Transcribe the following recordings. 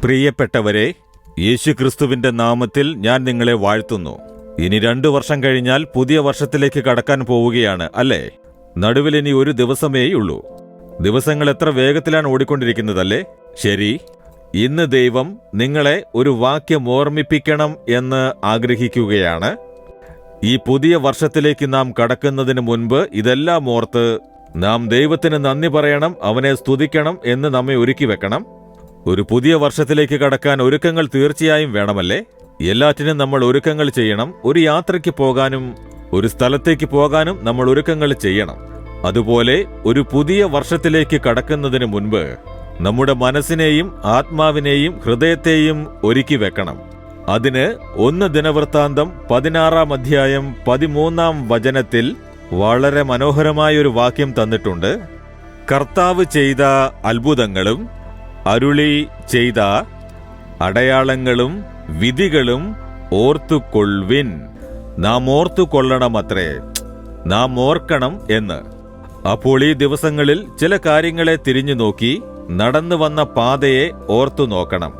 പ്രിയപ്പെട്ടവരെ, യേശുക്രിസ്തുവിന്റെ നാമത്തിൽ ഞാൻ നിങ്ങളെ വാഴ്ത്തുന്നു. ഇനി 2 വർഷം കഴിഞ്ഞാൽ പുതിയ വർഷത്തിലേക്ക് കടക്കാൻ പോവുകയാണ്, അല്ലേ? നടുവിൽ ഇനി ഒരു ദിവസമേയുള്ളൂ. ദിവസങ്ങൾ എത്ര വേഗത്തിലാണ് ഓടിക്കൊണ്ടിരിക്കുന്നതല്ലേ? ശരി, ഇന്ന് ദൈവം നിങ്ങളെ ഒരു വാക്യം ഓർമ്മിപ്പിക്കണം എന്ന് ആഗ്രഹിക്കുകയാണ്. ഈ പുതിയ വർഷത്തിലേക്ക് നാം കടക്കുന്നതിന് മുൻപ് ഇതെല്ലാം ഓർത്ത് നാം ദൈവത്തിന് നന്ദി പറയണം, അവനെ സ്തുതിക്കണം എന്ന് നമ്മെ ഒരുക്കി വെക്കണം. ഒരു പുതിയ വർഷത്തിലേക്ക് കടക്കാൻ ഒരുക്കങ്ങൾ തീർച്ചയായും വേണമല്ലേ? എല്ലാറ്റിനും നമ്മൾ ഒരുക്കങ്ങൾ ചെയ്യണം. ഒരു യാത്രയ്ക്ക് പോകാനും ഒരു സ്ഥലത്തേക്ക് പോകാനും നമ്മൾ ഒരുക്കങ്ങൾ ചെയ്യണം. അതുപോലെ ഒരു പുതിയ വർഷത്തിലേക്ക് കടക്കുന്നതിന് മുൻപ് നമ്മുടെ മനസ്സിനെയും ആത്മാവിനെയും ഹൃദയത്തെയും ഒരുക്കി വെക്കണം. അതിന് 1 ദിനവൃത്താന്തം 16-ാം അധ്യായം 13-ാം വചനത്തിൽ വളരെ മനോഹരമായൊരു വാക്യം തന്നിട്ടുണ്ട്. കർത്താവ് ചെയ്ത അത്ഭുതങ്ങളും അരുളി ചെയ്ത അടയാളങ്ങളും വിധികളും ഓർത്തുകൊള്ളുവിൻ. നാം ഓർത്തുകൊള്ളണമത്രേ, നാം ഓർക്കണം എന്ന്. അപ്പോൾ ഈ ദിവസങ്ങളിൽ ചില കാര്യങ്ങളെ തിരിഞ്ഞു നോക്കി നടന്നു വന്ന പാതയെ ഓർത്തു നോക്കണം.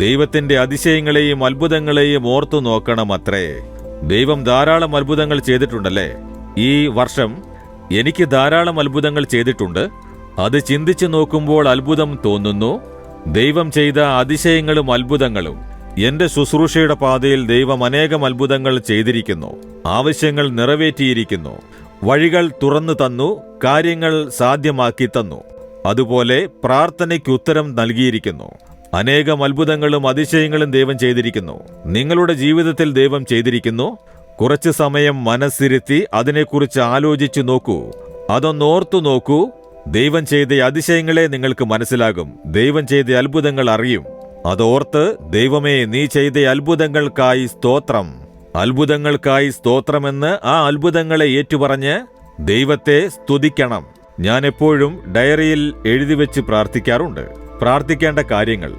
ദൈവത്തിന്റെ അതിശയങ്ങളെയും അത്ഭുതങ്ങളെയും ഓർത്തു നോക്കണമത്രേ. ദൈവം ധാരാളം അത്ഭുതങ്ങൾ ചെയ്തിട്ടുണ്ടല്ലേ? ഈ വർഷം എനിക്ക് ധാരാളം അത്ഭുതങ്ങൾ ചെയ്തിട്ടുണ്ട്. അത് ചിന്തിച്ചു നോക്കുമ്പോൾ അത്ഭുതം തോന്നുന്നു. ദൈവം ചെയ്ത അതിശയങ്ങളും അത്ഭുതങ്ങളും. എന്റെ ശുശ്രൂഷയുടെ പാതയിൽ ദൈവം അനേകം അത്ഭുതങ്ങൾ ചെയ്തിരിക്കുന്നു. ആവശ്യങ്ങൾ നിറവേറ്റിയിരിക്കുന്നു. വഴികൾ തുറന്നു തന്നു, കാര്യങ്ങൾ സാധ്യമാക്കി തന്നു. അതുപോലെ പ്രാർത്ഥനയ്ക്ക് ഉത്തരം നൽകിയിരിക്കുന്നു. അനേകം അത്ഭുതങ്ങളും അതിശയങ്ങളും ദൈവം ചെയ്തിരിക്കുന്നു. നിങ്ങളുടെ ജീവിതത്തിൽ ദൈവം ചെയ്തിരിക്കുന്നു. കുറച്ചു സമയം മനസ്സിരുത്തി അതിനെക്കുറിച്ച് ആലോചിച്ചു നോക്കൂ. അതൊന്നോർത്തു നോക്കൂ. ദൈവം ചെയ്ത അതിശയങ്ങളെ നിങ്ങൾക്ക് മനസ്സിലാകും. ദൈവം ചെയ്ത അത്ഭുതങ്ങൾ അറിയും. അതോർത്ത്, ദൈവമേ, നീ ചെയ്ത അത്ഭുതങ്ങൾക്കായി സ്തോത്രം, അത്ഭുതങ്ങൾക്കായി സ്തോത്രമെന്ന് ആ അത്ഭുതങ്ങളെ ഏറ്റുപറഞ്ഞ് ദൈവത്തെ സ്തുതിക്കണം. ഞാൻ എപ്പോഴും ഡയറിയിൽ എഴുതിവെച്ച് പ്രാർത്ഥിക്കാറുണ്ട്. പ്രാർത്ഥിക്കേണ്ട കാര്യങ്ങൾ,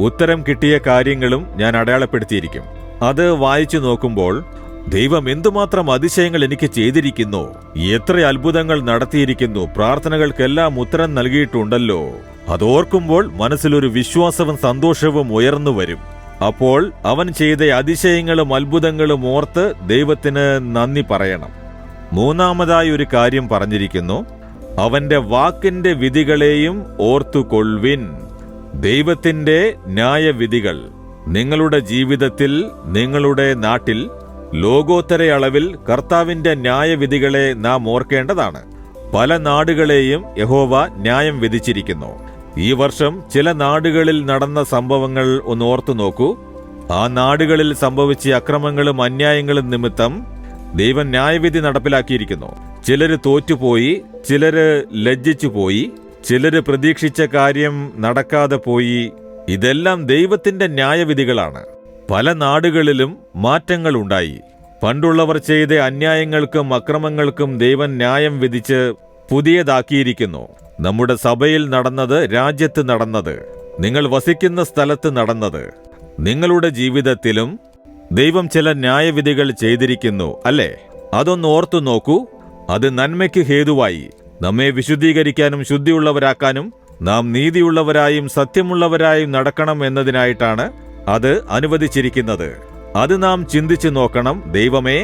ഉത്തരം കിട്ടിയ കാര്യങ്ങളും ഞാൻ അടയാളപ്പെടുത്തിയിരിക്കും. അത് വായിച്ചു നോക്കുമ്പോൾ ദൈവം എന്തുമാത്രം അതിശയങ്ങൾ എനിക്ക് ചെയ്തിരിക്കുന്നു, എത്ര അത്ഭുതങ്ങൾ നടത്തിയിരിക്കുന്നു, പ്രാർത്ഥനകൾക്കെല്ലാം ഉത്തരം നൽകിയിട്ടുണ്ടല്ലോ. അതോർക്കുമ്പോൾ മനസ്സിലൊരു വിശ്വാസവും സന്തോഷവും ഉയർന്നു വരും. അപ്പോൾ അവൻ ചെയ്ത അതിശയങ്ങളും അത്ഭുതങ്ങളും ഓർത്ത് ദൈവത്തിന് നന്ദി പറയണം. 3-ാമതായി ഒരു കാര്യം പറഞ്ഞിരിക്കുന്നു. അവന്റെ വാക്കിന്റെ വിധികളെയും ഓർത്തുകൊള്ളുവിൻ. ദൈവത്തിന്റെ ന്യായവിധികൾ നിങ്ങളുടെ ജീവിതത്തിൽ, നിങ്ങളുടെ നാട്ടിൽ ലോകോത്തര അളവിൽ കർത്താവിന്റെ ന്യായവിധികളെ നാം ഓർക്കേണ്ടതാണ്. പല നാടുകളെയും യഹോവ ന്യായം വിധിച്ചിരിക്കുന്നു. ഈ വർഷം ചില നാടുകളിൽ നടന്ന സംഭവങ്ങൾ ഒന്ന് ഓർത്തു നോക്കൂ. ആ നാടുകളിൽ സംഭവിച്ച അക്രമങ്ങളും അന്യായങ്ങളും നിമിത്തം ദൈവം ന്യായവിധി നടപ്പിലാക്കിയിരിക്കുന്നു. ചിലര് തോറ്റുപോയി, ചിലര് ലജ്ജിച്ചുപോയി, ചിലര് പ്രതീക്ഷിച്ച കാര്യം നടക്കാതെ പോയി. ഇതെല്ലാം ദൈവത്തിന്റെ ന്യായവിധികളാണ്. പല നാടുകളിലും മാറ്റങ്ങൾ ഉണ്ടായി. പണ്ടുള്ളവർ ചെയ്ത അന്യായങ്ങൾക്കും അക്രമങ്ങൾക്കും ദൈവം ന്യായം വിധിച്ച് പുതിയതാക്കിയിരിക്കുന്നു. നമ്മുടെ സഭയിൽ നടന്നത്, രാജ്യത്ത് നടന്നത്, നിങ്ങൾ വസിക്കുന്ന സ്ഥലത്ത് നടന്നത്, നിങ്ങളുടെ ജീവിതത്തിലും ദൈവം ചില ന്യായവിധികൾ ചെയ്തിരിക്കുന്നു, അല്ലേ? അതൊന്ന് ഓർത്തു നോക്കൂ. അത് നന്മയ്ക്ക് ഹേതുവായി നമ്മെ വിശുദ്ധീകരിക്കാനും ശുദ്ധിയുള്ളവരാക്കാനും നാം നീതിയുള്ളവരായും സത്യമുള്ളവരായും നടക്കണം എന്നതിനായിട്ടാണ് അത് അനുവദിച്ചിരിക്കുന്നത്. അത് നാം ചിന്തിച്ചു നോക്കണം. ദൈവമേ,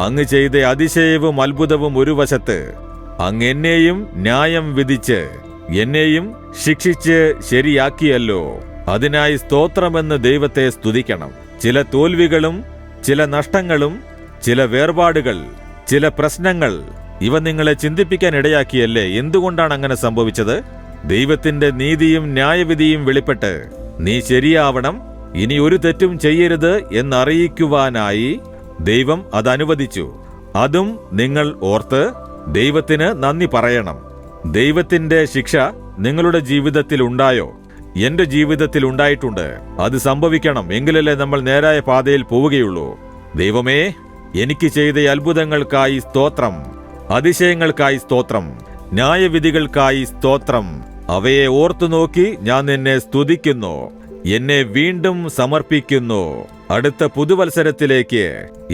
അങ്ങ് ചെയ്ത അതിശയവും അത്ഭുതവും ഒരു വശത്ത്, അങ്ങ് എന്നെയും ന്യായം വിധിച്ച് എന്നെയും ശിക്ഷിച്ച് ശരിയാക്കിയല്ലോ. അതിനായി സ്തോത്രമെന്ന് ദൈവത്തെ സ്തുതിക്കണം. ചില തോൽവികളും ചില നഷ്ടങ്ങളും ചില വേർപാടുകൾ, ചില പ്രശ്നങ്ങൾ, ഇവ നിങ്ങളെ ചിന്തിപ്പിക്കാൻ ഇടയാക്കിയല്ലേ? എന്തുകൊണ്ടാണ് അങ്ങനെ സംഭവിച്ചത്? ദൈവത്തിന്റെ നീതിയും ന്യായവിധിയും വെളിപ്പെട്ട് നീ ശരിയാവണം, ഇനി ഒരു തെറ്റും ചെയ്യരുത് എന്നറിയിക്കുവാനായി ദൈവം അതനുവദിച്ചു. അതും നിങ്ങൾ ഓർത്ത് ദൈവത്തിന് നന്ദി പറയണം. ദൈവത്തിന്റെ ശിക്ഷ നിങ്ങളുടെ ജീവിതത്തിൽ ഉണ്ടായോ? എന്റെ ജീവിതത്തിൽ ഉണ്ടായിട്ടുണ്ട്. അത് സംഭവിക്കണം, എങ്കിലല്ലേ നമ്മൾ നേരായ പാതയിൽ പോവുകയുള്ളൂ. ദൈവമേ, എനിക്ക് ചെയ്ത അത്ഭുതങ്ങൾക്കായി സ്തോത്രം, അതിശയങ്ങൾക്കായി സ്തോത്രം, ന്യായവിധികൾക്കായി സ്തോത്രം. അവയെ ഓർത്തു നോക്കി ഞാൻ നിന്നെ സ്തുതിക്കുന്നു, എന്നെ വീണ്ടും സമർപ്പിക്കുന്നു. അടുത്ത പുതുവത്സരത്തിലേക്ക്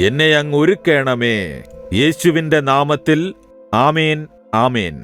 എന്നെ അങ്ങ് ഒരുക്കണമേ. യേശുവിന്റെ നാമത്തിൽ ആമേൻ, ആമേൻ.